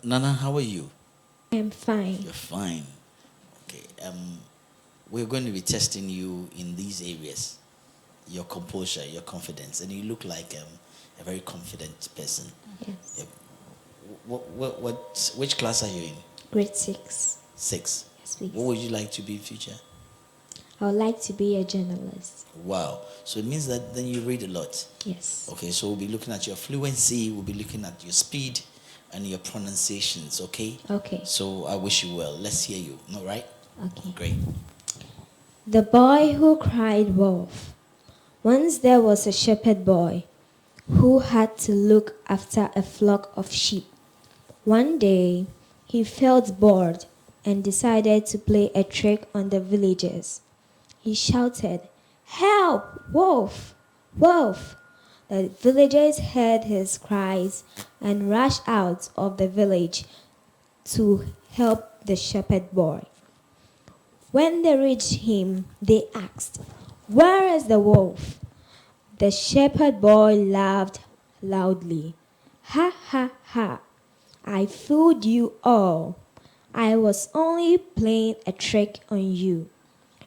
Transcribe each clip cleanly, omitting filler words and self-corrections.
Nana, how are you? I'm fine. You're fine. Okay. We're going to be testing you in these areas: your composure, your confidence, and you look like a very confident person. Yes. Yeah. Which class are you in? Grade 6. Six. Yes, please. What would you like to be in future? I would like to be a journalist. Wow. So it means that then you read a lot. Yes. Okay, so we'll be looking at your fluency, we'll be looking at your speed and your pronunciations, okay? Okay. So I wish you well. Let's hear you. All right? Okay. Great. The boy who cried wolf. Once there was a shepherd boy who had to look after a flock of sheep. One day, he felt bored and decided to play a trick on the villagers. He shouted, "Help! Wolf! Wolf!" The villagers heard his cries and rushed out of the village to help the shepherd boy. When they reached him, they asked, "Where is the wolf?" The shepherd boy laughed loudly. "Ha ha ha! I fooled you all. I was only playing a trick on you."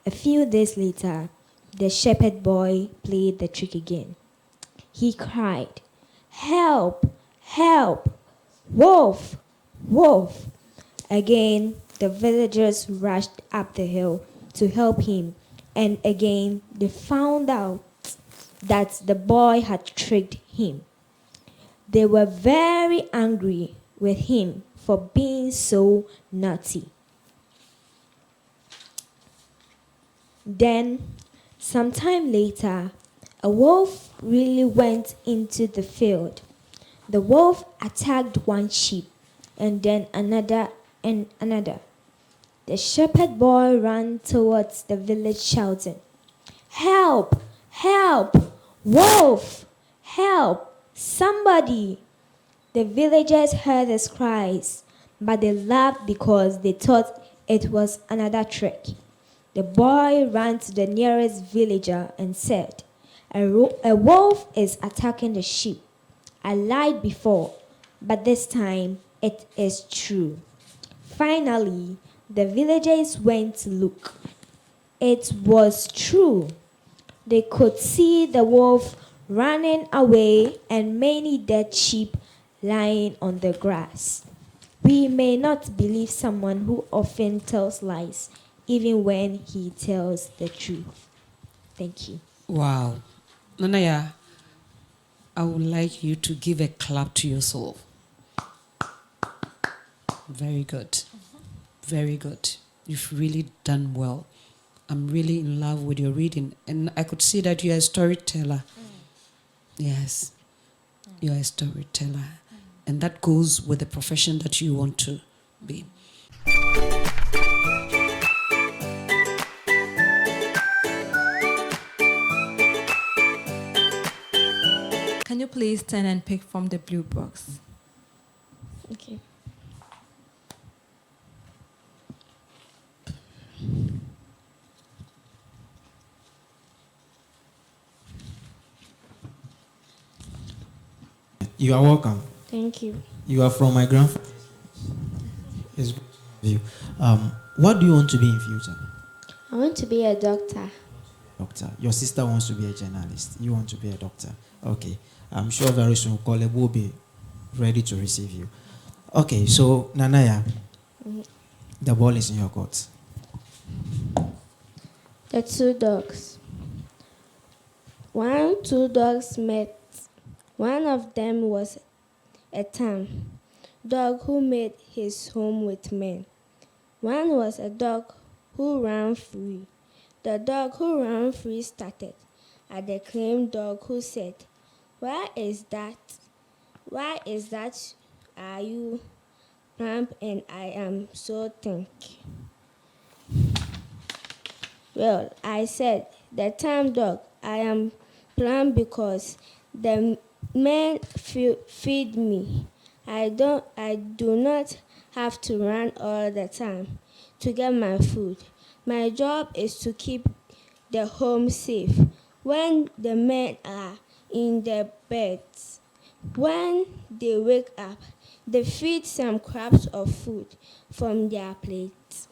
A few days later, the shepherd boy played the trick again. He cried, "Help! Help! Wolf! Wolf!" Again, the villagers rushed up the hill to help him, and again they found out that the boy had tricked him. They were very angry with him for being so naughty. Then, sometime later, a wolf really went into the field. The wolf attacked one sheep and then another and another. The shepherd boy ran towards the village shouting, "Help! Help! Wolf! Help! Somebody!" The villagers heard his cries, but they laughed because they thought it was another trick. The boy ran to the nearest villager and said, "A wolf is attacking the sheep. I lied before, but this time it is true." Finally, the villagers went to look. It was true. They could see the wolf running away and many dead sheep lying on the grass. We may not believe someone who often tells lies, even when he tells the truth. Thank you. Wow. Nanaya, I would like you to give a clap to yourself. Very good. Very good. You've really done well. I'm really in love with your reading. And I could see that you're a storyteller. Yes. You're a storyteller. And that goes with the profession that you want to be. Can you please turn and pick from the blue box? Okay. You are welcome. Thank you. You are from my grandfather. It's good to have you. What do you want to be in future? I want to be a doctor. Doctor. Your sister wants to be a journalist. You want to be a doctor. Okay. I'm sure very soon Kole will be ready to receive you. Okay, so Nanaya, the ball is in your court. The two dogs. Two dogs met. One of them was a tame dog who made his home with men. One was a dog who ran free. The dog who ran free started at the claim dog who said, "Why is that? Why is that? Are you plump and I am so thin?" "Well," I said, "the tame dog, I am plump because the men feed me. I do not have to run all the time to get my food. My job is to keep the home safe. When the men are in their beds, When they wake up, they feed some scraps of food from their plates.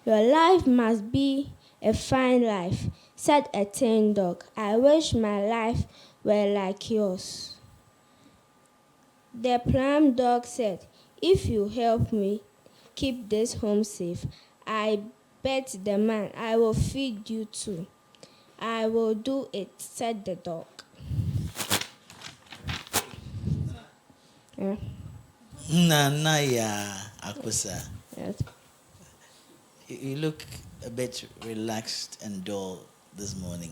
Your life must be a fine life, said a tame dog. I wish my life were like yours. The plump dog said, if you help me keep this home safe, I bet the man I will feed you too. I will do it, said the dog. Yeah. Nanaya Akusa. Yes. You look a bit relaxed and dull this morning.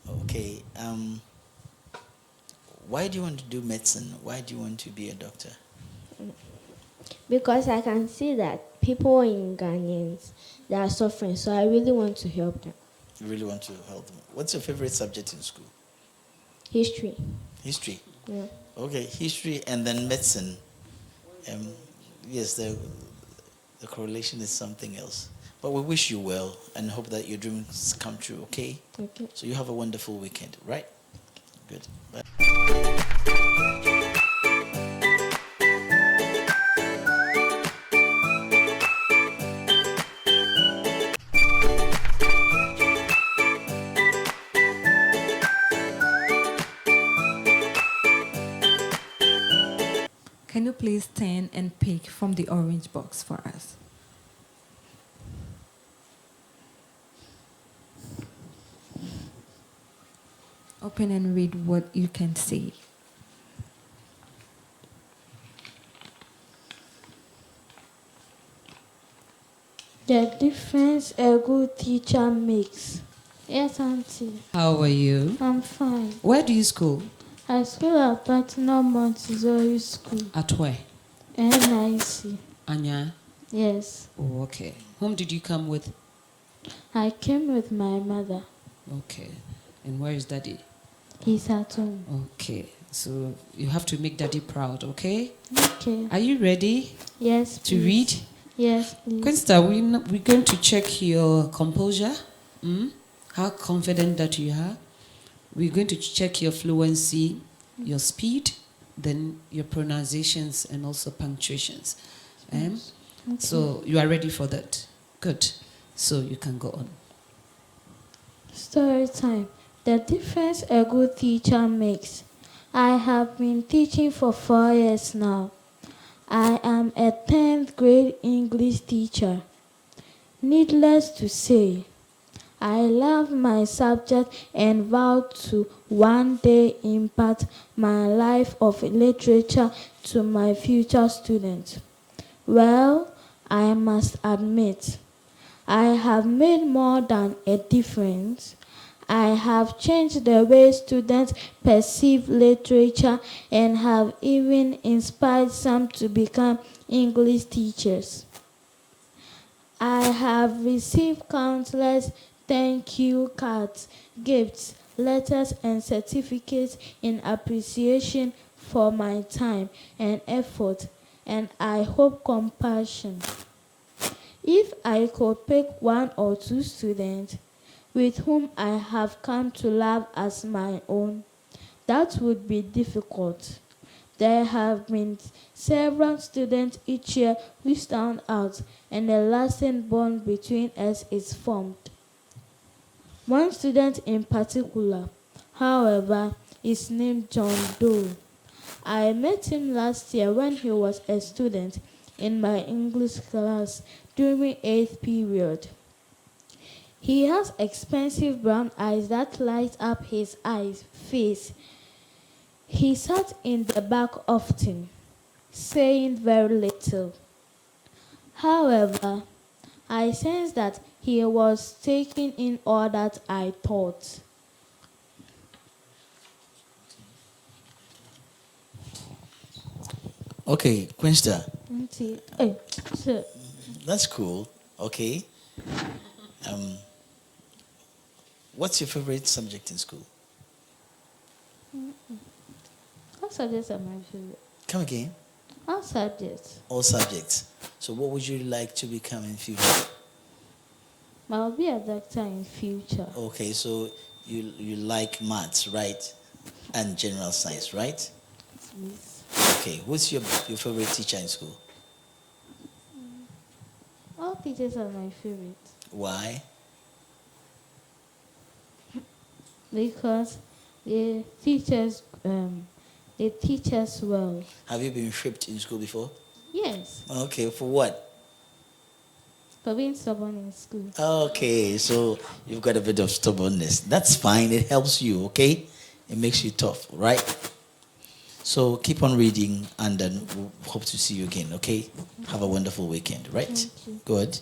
Okay. Why do you want to do medicine? Why do you want to be a doctor? Because I can see that people in Ghanaians, they are suffering, so I really want to help them. You really want to help them. What's your favorite subject in school? History. History. Yeah. Okay, history and then medicine. Yes, the correlation is something else. But we wish you well and hope that your dreams come true, okay? Okay. So you have a wonderful weekend, right? Good. Bye. Can you please turn and pick from the orange box for us? Open and read what you can see. The difference a good teacher makes. Yes, Auntie. How are you? I'm fine. Where do you school? I school at Platinum Montessori School, At where? NIC. Anya? Yes. Oh, okay. Whom did you come with? I came with my mother. Okay. And where is daddy? He's at home. Okay. So you have to make daddy proud, okay? Okay. Are you ready Yes, to please. read? Yes, please. Quinsta, we're going to check your composure, how confident that you are. We're going to check your fluency, your speed, then your pronunciations, and also punctuations. Okay. So you are ready for that? Good. So you can go on. Story time. The difference a good teacher makes. I have been teaching for 4 years now. I am a 10th grade English teacher. Needless to say, I love my subject and vow to one day impart my life of literature to my future students. Well, I must admit, I have made more than a difference. I have changed the way students perceive literature and have even inspired some to become English teachers. I have received countless thank you cards, gifts, letters, and certificates in appreciation for my time and effort, and I hope compassion. If I could pick 1 or 2 students with whom I have come to love as my own, that would be difficult. There have been several students each year who stand out, and a lasting bond between us is formed. One student in particular, however, is named John Doe. I met him last year when he was a student in my English class during 8th period. He has expensive brown eyes that light up his face. He sat in the back often, saying very little. However, I sensed that he was taking in all that I taught. Okay, Quinsta, Auntie, hey, sir. that's cool. Okay. What's your favorite subject in school? All subjects are my favorite. Come again. All subjects. All subjects. So what would you like to become in future? I'll be a doctor in future. Okay, so You like maths, right? And general science, right? Okay. Who's your favorite teacher in school? All teachers are my favorite Why? because they teach us they teach us well. Have you been stripped in school before? Yes, Okay. For what? for being stubborn in school. Okay. So you've got a bit of stubbornness. That's fine. It helps you. Okay. It makes you tough, right? So keep on reading, and then we'll hope to see you again. Okay. Have a wonderful weekend. Right. Thank you. Good.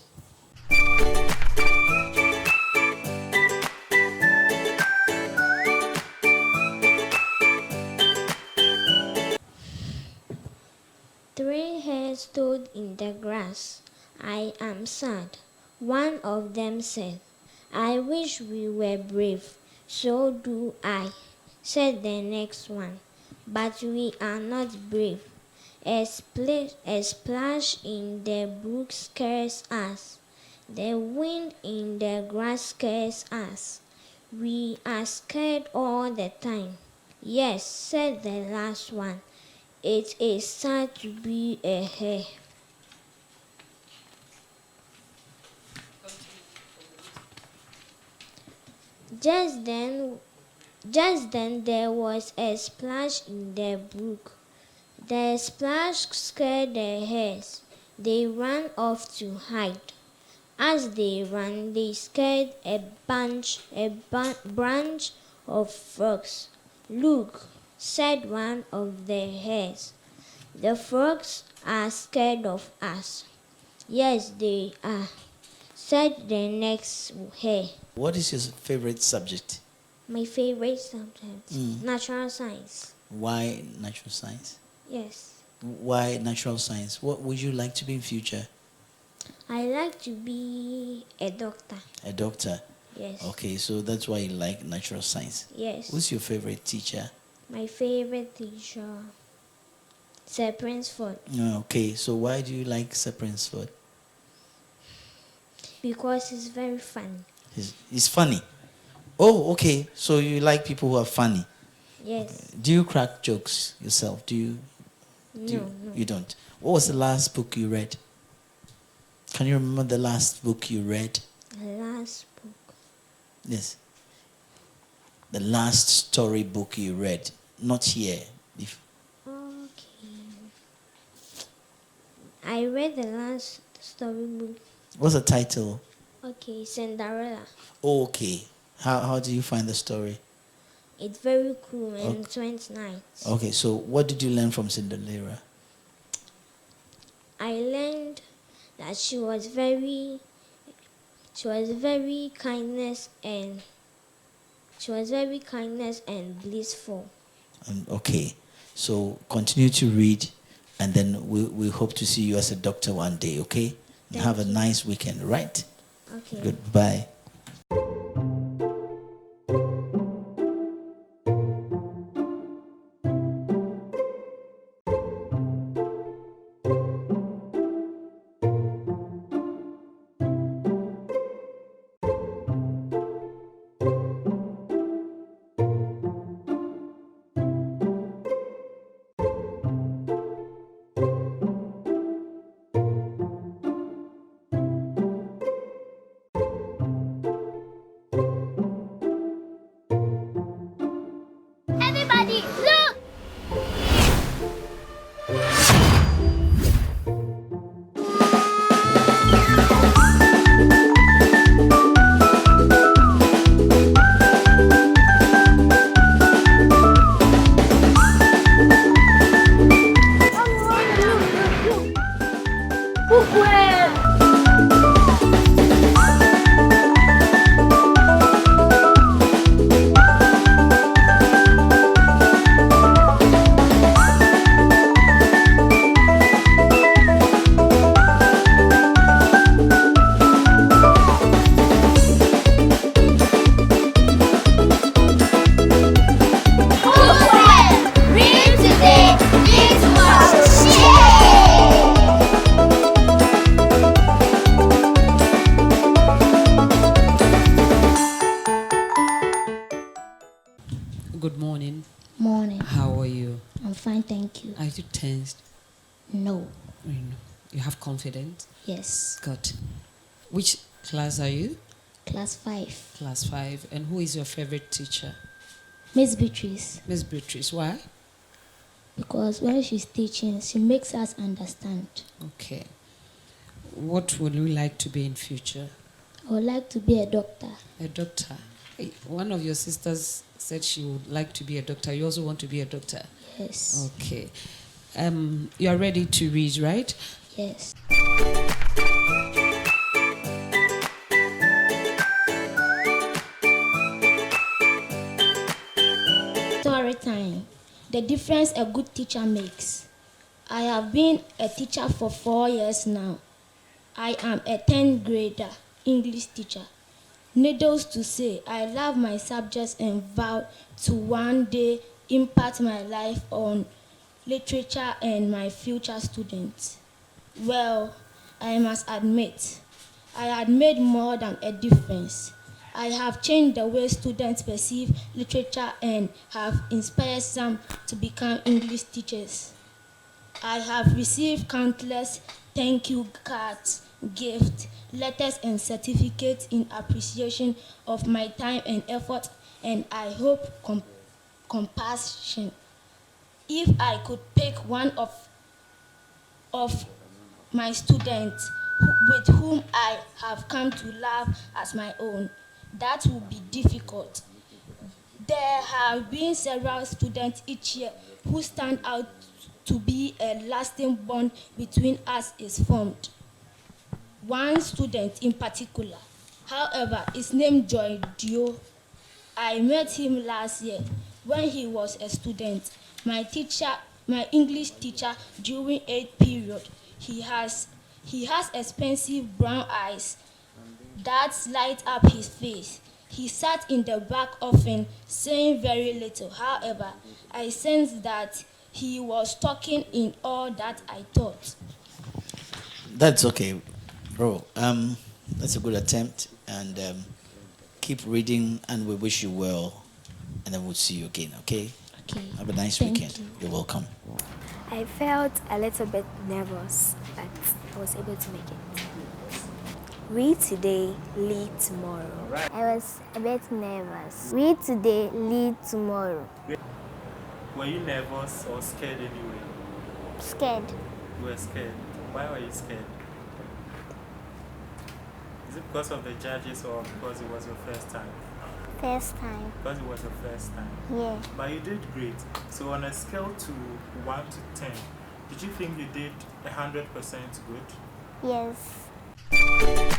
Three hares stood in the grass. I am sad. One of them said, I wish we were brave. So do I, said the next one. But we are not brave. A splash in the brook scares us. The wind in the grass scares us. We are scared all the time. Yes, said the last one. It is sad to be a hare. Just then, just then there was a splash in the brook. The splash scared the hares. They ran off to hide. As they ran, they scared a branch of frogs. Look, said one of the hares. The frogs are scared of us. Yes, they are, said the next hare. What is your favorite subject? My favorite subject, natural science. Why natural science? Yes. Why natural science? What would you like to be in future? I like to be a doctor. A doctor. Yes. Okay, so that's why you like natural science. Yes. Who's your favorite teacher? My favorite teacher, Sir Princeford, Okay, so why do you like Sir Princeford? because he's very funny. He's funny. Oh, okay. So you like people who are funny. Yes. Do you crack jokes yourself? Do you? No. You don't. What was the last book you read? Can you remember the last book you read? The last book. Yes. The last story book you read. Not here. Okay. I read the last storybook. What's the title? Okay, Cinderella. Okay. How do you find the story? It's very cool and it went nice. Okay, so what did you learn from Cinderella? I learned that she was very kindness and blissful. Okay, so continue to read, and then we hope to see you as a doctor one day, okay? And have a nice weekend, right? Okay. Goodbye. you? I'm fine, thank you. Are you tensed? No. You have confidence? Yes. Good. Which class are you? Class 5. Class 5. And who is your favorite teacher? Miss Beatrice. Miss Beatrice. Why? Because when she's teaching, she makes us understand. Okay. What would you like to be in future? I would like to be a doctor. A doctor. Hey, one of your sisters said she would like to be a doctor. You also want to be a doctor? Yes. Okay. You are ready to read, right? Yes. Story time. The difference a good teacher makes. I have been a teacher for 4 years now. I am a 10th grader English teacher. Needless to say, I love my subjects and vow to one day impact my life on literature and my future students. Well, I must admit, I had made more than a difference. I have changed the way students perceive literature and have inspired some to become English teachers. I have received countless thank you cards, gifts, letters, and certificates in appreciation of my time and effort, and I hope compassion. If I could pick one of my students with whom I have come to love as my own, that would be difficult. There have been several students each year who stand out to be a lasting bond between us is formed. One student in particular, however, is named Joy Dio. I met him last year when he was a student. My English teacher during 8th period. He has expensive brown eyes that light up his face. He sat in the back often, saying very little. However, I sensed that he was talking in all that I thought. That's okay, bro. That's a good attempt, and keep reading, and we wish you well, and then we'll see you again. Okay? Okay. Have a nice Thank weekend. you. You're welcome. I felt a little bit nervous, but I was able to make it. Read today, lead tomorrow. I was a bit nervous. Read today, lead tomorrow. Were you nervous or scared anyway? Scared. You were scared. Why were you scared? Is it because of the judges or because it was your first time? First time. Because it was your first time. Yeah. But you did great. So on a scale to 1 to 10, did you think you did 100% good? Yes.